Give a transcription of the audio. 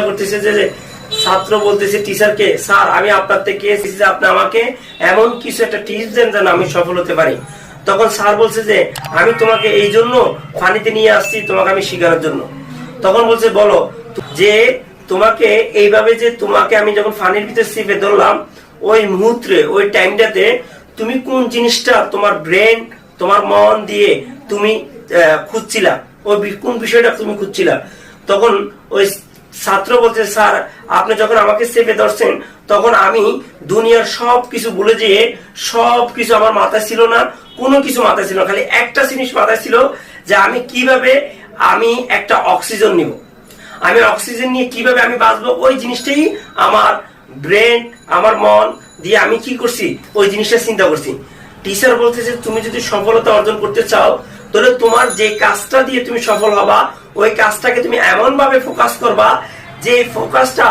করতেছে যে ছাত্র বলতেছে টিচারকে, স্যার আমি আপনার থেকে আপনি আমাকে এমন কিছু একটা টিপস দেন যেন আমি সফল হতে পারি। তখন স্যার বলছে যে আমি তোমাকে এই জন্য ফানিতে নিয়ে আসছি, তোমাকে আমি শেখানোর জন্য। তখন বলছে বলো, যে তোমাকে এইভাবে যে তোমাকে আমি যখন ফানির ভিতরে চেপে ধরলাম, ওই মুহূর্তে ওই টাইমটাতে তুমি কোন জিনিসটা তোমার ব্রেন তোমার মন দিয়ে তুমি খুঁজছিলা, ওই কোন বিষয়টা তুমি খুঁজছিলা। তখন ওই ছাত্র বলছে, স্যার আপনি যখন আমাকে চেপে ধরছেন তখন আমি দুনিয়ার সবকিছু ভুলে যেয়ে, সবকিছু আমার মাথায় ছিল না, কোনো কিছু মাথায় ছিল না, খালি একটা জিনিস মাথায় ছিল যে আমি কিভাবে আমি একটা অক্সিজেন নিব, আমি অক্সিজেন নিয়ে কিভাবে আমি বাঁচবো, ওই জিনিসটাই আমার ব্রেন আমার মন দিয়ে আমি কি করছি, ওই জিনিসটা চিন্তা করছি। টিচার বলতেছে তুমি যদি সফলতা অর্জন করতে চাও তাহলে তোমার যে কাজটা দিয়ে তুমি সফল হবা, ওই কাজটাকে তুমি এমন ভাবে ফোকাস করবা যে ফোকাসটা